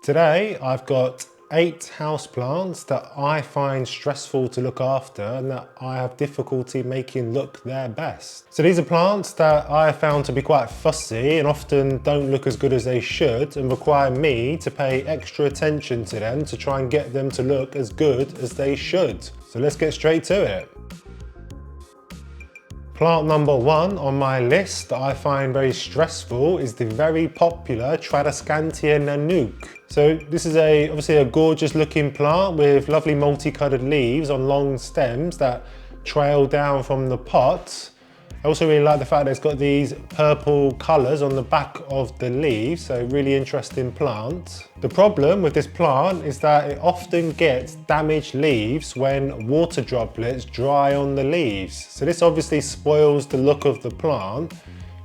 Today I've got 8 houseplants that I find stressful to look after and that I have difficulty making look their best. So these are plants that I have found to be quite fussy and often don't look as good as they should and require me to pay extra attention to them to try and get them to look as good as they should. So let's get straight to it. Plant number 1 on my list that I find very stressful is the very popular Tradescantia Nanouk. So this is obviously a gorgeous looking plant with lovely multicolored leaves on long stems that trail down from the pot. I also really like the fact that it's got these purple colours on the back of the leaves, so really interesting plant. The problem with this plant is that it often gets damaged leaves when water droplets dry on the leaves. So this obviously spoils the look of the plant,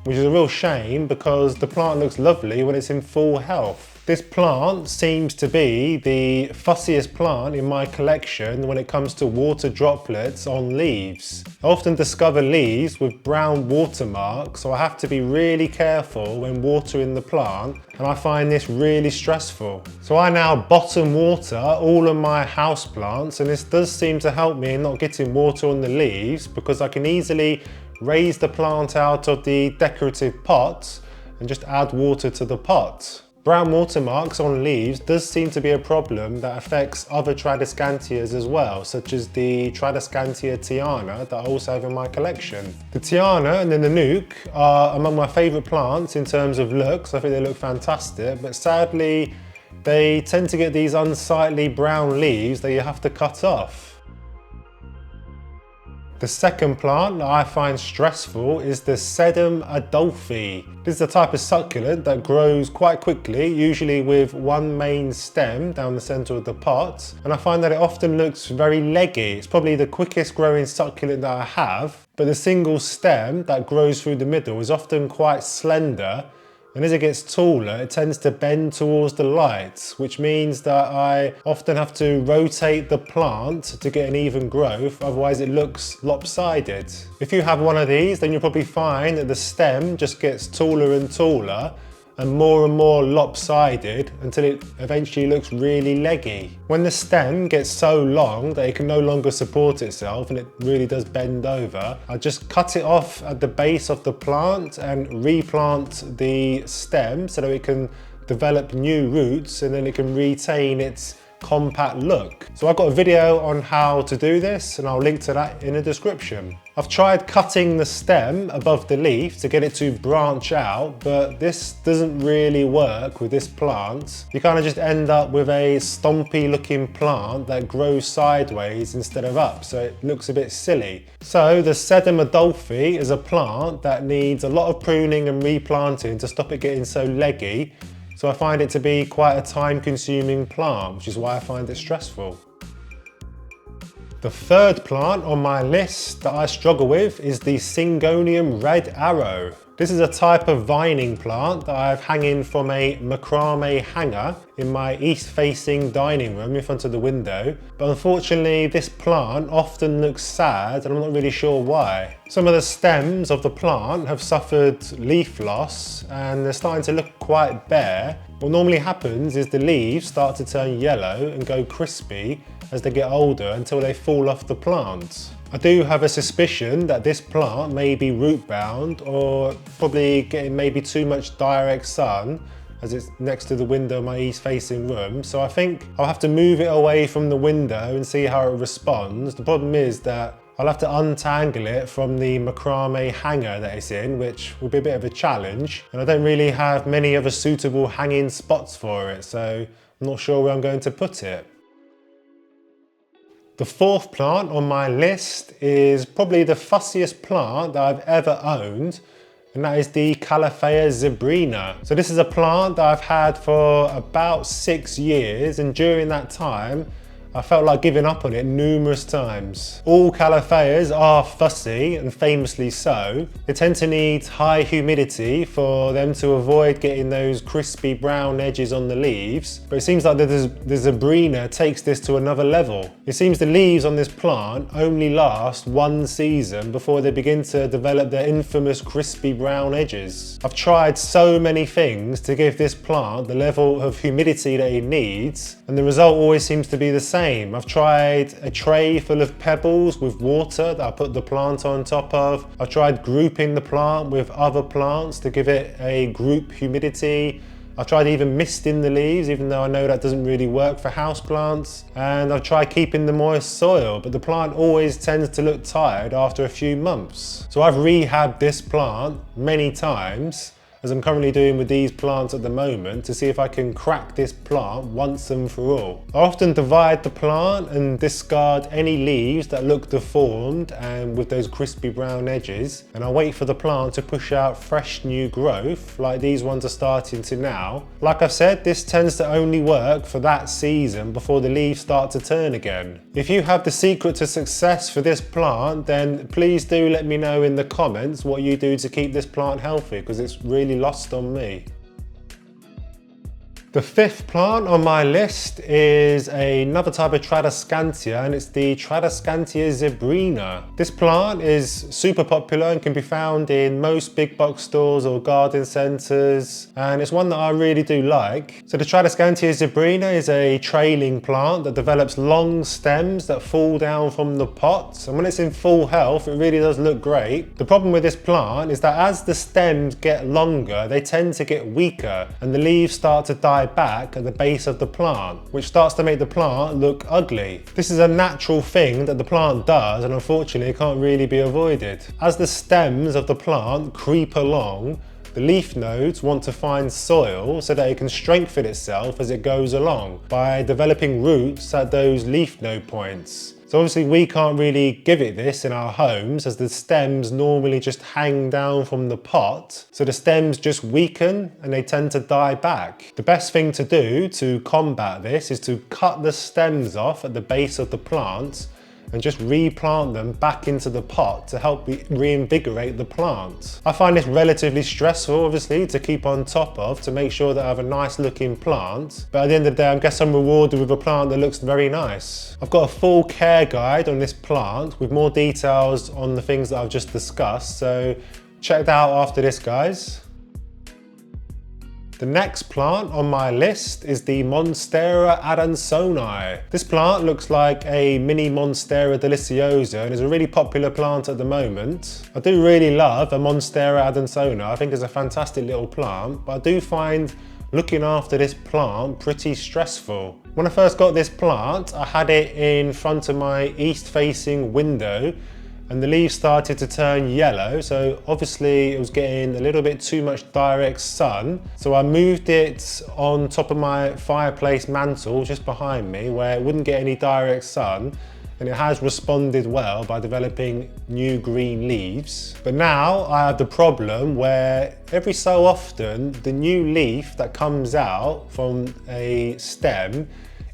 which is a real shame because the plant looks lovely when it's in full health. This plant seems to be the fussiest plant in my collection when it comes to water droplets on leaves. I often discover leaves with brown watermarks, so I have to be really careful when watering the plant, and I find this really stressful. So I now bottom water all of my houseplants, and this does seem to help me in not getting water on the leaves because I can easily raise the plant out of the decorative pot and just add water to the pot. Brown watermarks on leaves does seem to be a problem that affects other Tradescantias as well, such as the Tradescantia Tiana that I also have in my collection. The Tiana and the Nanouk are among my favourite plants in terms of looks. I think they look fantastic, but sadly they tend to get these unsightly brown leaves that you have to cut off. The second plant that I find stressful is the Sedum Adolphii. This is a type of succulent that grows quite quickly, usually with one main stem down the centre of the pot. And I find that it often looks very leggy. It's probably the quickest growing succulent that I have, but the single stem that grows through the middle is often quite slender. And as it gets taller, it tends to bend towards the light, which means that I often have to rotate the plant to get an even growth, otherwise it looks lopsided. If you have one of these, then you'll probably find that the stem just gets taller and taller and more lopsided until it eventually looks really leggy. When the stem gets so long that it can no longer support itself and it really does bend over, I just cut it off at the base of the plant and replant the stem so that it can develop new roots and then it can retain its compact look. So I've got a video on how to do this and I'll link to that in the description. I've tried cutting the stem above the leaf to get it to branch out, but this doesn't really work with this plant. You kind of just end up with a stompy looking plant that grows sideways instead of up, so it looks a bit silly. So the Sedum Adolphii is a plant that needs a lot of pruning and replanting to stop it getting so leggy. So I find it to be quite a time-consuming plant, which is why I find it stressful. The third plant on my list that I struggle with is the Syngonium Red Arrow. This is a type of vining plant that I have hanging from a macrame hanger in my east-facing dining room in front of the window. But unfortunately, this plant often looks sad and I'm not really sure why. Some of the stems of the plant have suffered leaf loss and they're starting to look quite bare. What normally happens is the leaves start to turn yellow and go crispy as they get older until they fall off the plant. I do have a suspicion that this plant may be root bound or probably getting maybe too much direct sun as it's next to the window of my east facing room. So I think I'll have to move it away from the window and see how it responds. The problem is that I'll have to untangle it from the macrame hanger that it's in, which will be a bit of a challenge. And I don't really have many other suitable hanging spots for it, so I'm not sure where I'm going to put it. The fourth plant on my list is probably the fussiest plant that I've ever owned, and that is the Calthea Zebrina. So this is a plant that I've had for about 6 years, and during that time I felt like giving up on it numerous times. All Caltheas are fussy, and famously so. They tend to need high humidity for them to avoid getting those crispy brown edges on the leaves, but it seems like the Zebrina takes this to another level. It seems the leaves on this plant only last one season before they begin to develop their infamous crispy brown edges. I've tried so many things to give this plant the level of humidity that it needs, and the result always seems to be the same. I've tried a tray full of pebbles with water that I put the plant on top of. I've tried grouping the plant with other plants to give it a group humidity. I've tried even misting the leaves, even though I know that doesn't really work for houseplants. And I've tried keeping the moist soil, but the plant always tends to look tired after a few months. So I've rehabbed this plant many times, as I'm currently doing with these plants at the moment, to see if I can crack this plant once and for all. I often divide the plant and discard any leaves that look deformed and with those crispy brown edges, and I wait for the plant to push out fresh new growth like these ones are starting to now. Like I've said, this tends to only work for that season before the leaves start to turn again. If you have the secret to success for this plant, then please do let me know in the comments what you do to keep this plant healthy, because it's really lost on me. The fifth plant on my list is another type of Tradescantia, and it's the Tradescantia Zebrina. This plant is super popular and can be found in most big box stores or garden centres, and it's one that I really do like. So the Tradescantia Zebrina is a trailing plant that develops long stems that fall down from the pot, and when it's in full health it really does look great. The problem with this plant is that as the stems get longer, they tend to get weaker and the leaves start to die back at the base of the plant, which starts to make the plant look ugly. This is a natural thing that the plant does, and unfortunately it can't really be avoided. As the stems of the plant creep along, the leaf nodes want to find soil so that it can strengthen itself as it goes along by developing roots at those leaf node points. So obviously we can't really give it this in our homes, as the stems normally just hang down from the pot. So the stems just weaken and they tend to die back. The best thing to do to combat this is to cut the stems off at the base of the plant and just replant them back into the pot to help reinvigorate the plant. I find this relatively stressful, obviously, to keep on top of, to make sure that I have a nice looking plant. But at the end of the day, I guess I'm rewarded with a plant that looks very nice. I've got a full care guide on this plant with more details on the things that I've just discussed, so check that out after this, guys. The next plant on my list is the Monstera Adansonii. This plant looks like a mini Monstera deliciosa and is a really popular plant at the moment. I do really love a Monstera Adansonii. I think it's a fantastic little plant, but I do find looking after this plant pretty stressful. When I first got this plant, I had it in front of my east-facing window, and the leaves started to turn yellow, so obviously it was getting a little bit too much direct sun. So I moved it on top of my fireplace mantle just behind me where it wouldn't get any direct sun, and it has responded well by developing new green leaves. But now I have the problem where every so often the new leaf that comes out from a stem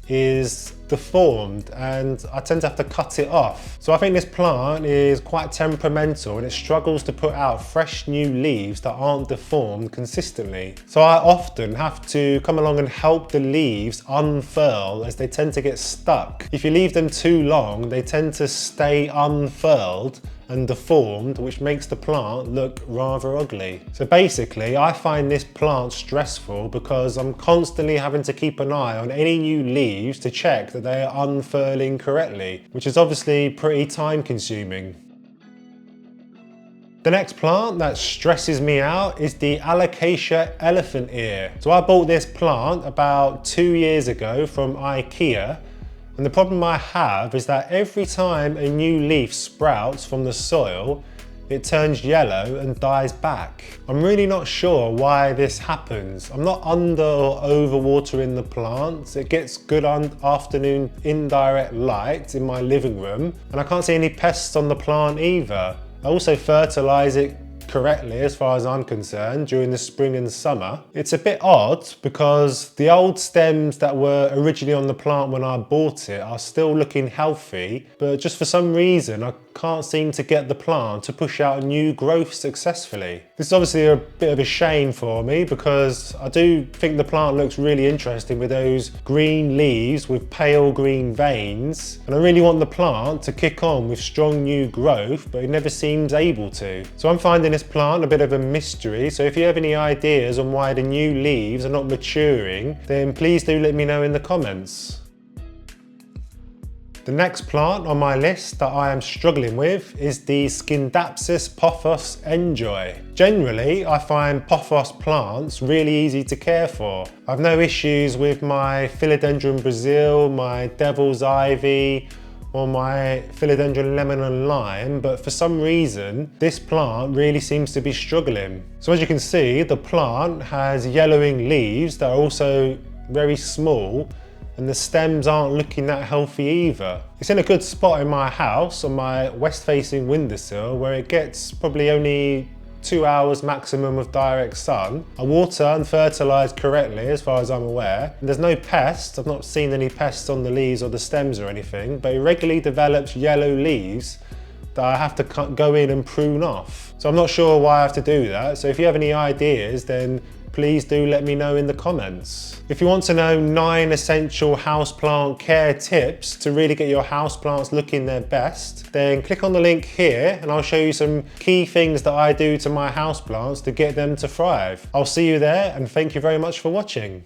is deformed and I tend to have to cut it off. So I think this plant is quite temperamental and it struggles to put out fresh new leaves that aren't deformed consistently. So I often have to come along and help the leaves unfurl, as they tend to get stuck. If you leave them too long, they tend to stay unfurled and deformed, which makes the plant look rather ugly. So basically, I find this plant stressful because I'm constantly having to keep an eye on any new leaves to check that they are unfurling correctly, which is obviously pretty time consuming. The next plant that stresses me out is the Alocasia Elephant Ear. So I bought this plant about 2 years ago from IKEA. And the problem I have is that every time a new leaf sprouts from the soil, it turns yellow and dies back. I'm really not sure why this happens. I'm not under or over watering the plants. It gets good afternoon indirect light in my living room, and I can't see any pests on the plant either. I also fertilise it correctly as far as I'm concerned during the spring and summer. It's a bit odd because the old stems that were originally on the plant when I bought it are still looking healthy, but just for some reason I can't seem to get the plant to push out new growth successfully. This is obviously a bit of a shame for me because I do think the plant looks really interesting with those green leaves with pale green veins, and I really want the plant to kick on with strong new growth, but it never seems able to. So I'm finding this plant a bit of a mystery, so if you have any ideas on why the new leaves are not maturing, then please do let me know in the comments. The next plant on my list that I am struggling with is the Scindapsus Njoy. Generally, I find pothos plants really easy to care for. I've no issues with my Philodendron Brazil, my Devil's Ivy, or my Philodendron Lemon and Lime, but for some reason, this plant really seems to be struggling. So as you can see, the plant has yellowing leaves that are also very small, and the stems aren't looking that healthy either. It's in a good spot in my house on my west-facing windowsill where it gets probably only 2 hours maximum of direct sun. I water and fertilise correctly as far as I'm aware. And there's no pests, I've not seen any pests on the leaves or the stems or anything, but it regularly develops yellow leaves that I have to go in and prune off. So I'm not sure why I have to do that, so if you have any ideas then please do let me know in the comments. If you want to know 9 essential houseplant care tips to really get your houseplants looking their best, then click on the link here and I'll show you some key things that I do to my houseplants to get them to thrive. I'll see you there and thank you very much for watching.